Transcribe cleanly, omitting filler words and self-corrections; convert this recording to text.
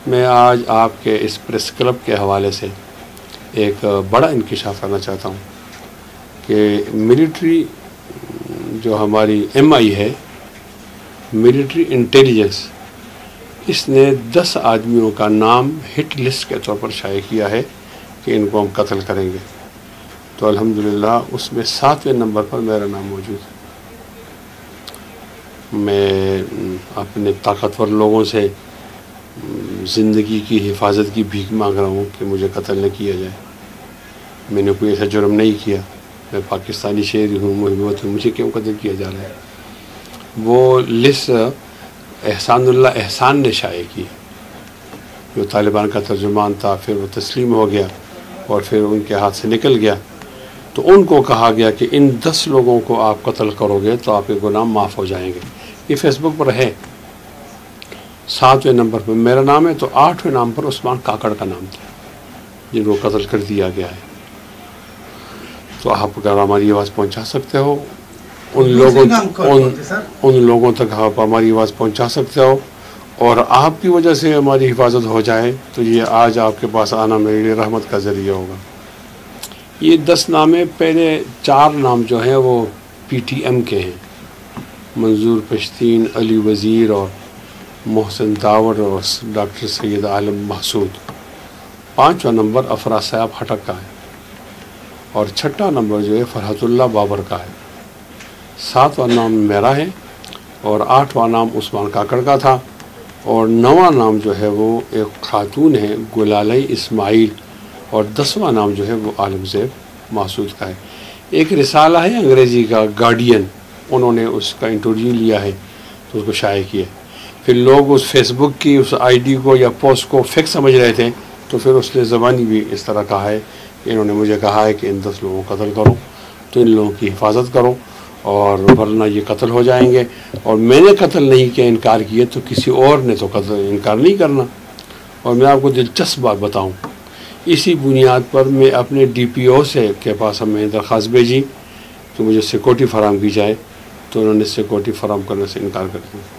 میں آج آپ کے اس پریس کلب کے حوالے سے ایک بڑا انکشاف کرنا چاہتا ہوں کہ ملٹری جو ہماری MI ہے، ملٹری انٹیلیجنس، اس نے 10 آدمیوں کا نام ہٹ لسٹ کے طور پر شائع کیا ہے کہ ان کو ہم قتل کریں گے۔ تو الحمدللہ اس میں 7ویں نمبر پر میرا نام موجود ہے۔ میں اپنے طاقتور لوگوں سے زندگی کی حفاظت کی بھیک مانگ رہا ہوں کہ مجھے قتل نہ کیا جائے۔ میں نے کوئی ایسا جرم نہیں کیا، میں پاکستانی شہری ہوں، محبت ہوں، مجھے کیوں قتل کیا جا رہا ہے؟ وہ لسٹ احسان اللہ احسان نے شائع کی، جو طالبان کا ترجمان تھا، پھر وہ تسلیم ہو گیا اور پھر ان کے ہاتھ سے نکل گیا۔ تو ان کو کہا گیا کہ ان 10 لوگوں کو آپ قتل کرو گے تو آپ کے گناہ معاف ہو جائیں گے۔ یہ فیس بک پر ہے۔ 7ویں نمبر پر میرا نام ہے، تو 8ویں نام پر عثمان کاکڑ کا نام تھا، جن کو قتل کر دیا گیا ہے۔ تو آپ اگر ہماری آواز پہنچا سکتے ہو ان لوگوں تک، آپ ہماری آواز پہنچا سکتے ہو اور آپ کی وجہ سے ہماری حفاظت ہو جائے، تو یہ آج آپ کے پاس آنا میرے لیے رحمت کا ذریعہ ہوگا۔ یہ 10 نام ہیں۔ پہلے 4 نام جو ہیں وہ PTM کے ہیں، منظور پشتین، علی وزیر اور محسن داور اور ڈاکٹر سید عالم محسود۔ 5واں نمبر افراز صاحب ہٹک کا ہے اور 6واں نمبر جو ہے فرحت اللہ بابر کا ہے۔ 7واں نام میرا ہے اور 8واں نام عثمان کاکڑ کا تھا اور 9واں نام جو ہے وہ ایک خاتون ہے گلالئی اسماعیل اور 10واں نام جو ہے وہ عالم زیب محسود کا ہے۔ ایک رسالہ ہے انگریزی کا گارڈین، انہوں نے اس کا انٹرویو لیا ہے تو اس کو شائع کیا۔ پھر لوگ اس فیس بک کی اس ID کو یا پوسٹ کو فیک سمجھ رہے تھے، تو پھر اس نے زبانی بھی اس طرح کہا ہے کہ انہوں نے مجھے کہا ہے کہ ان 10 لوگوں کو قتل کرو، تو ان لوگوں کی حفاظت کرو اور ورنہ یہ قتل ہو جائیں گے۔ اور میں نے قتل نہیں کیا، انکار کیا، تو کسی اور نے تو قتل انکار نہیں کرنا۔ اور میں آپ کو دلچسپ بات بتاؤں، اسی بنیاد پر میں اپنے DPO کے پاس ہمیں درخواست بھیجی کہ مجھے سیکورٹی فراہم کی جائے، تو انہوں نے سیکورٹی فراہم کرنے سے انکار کر دیا۔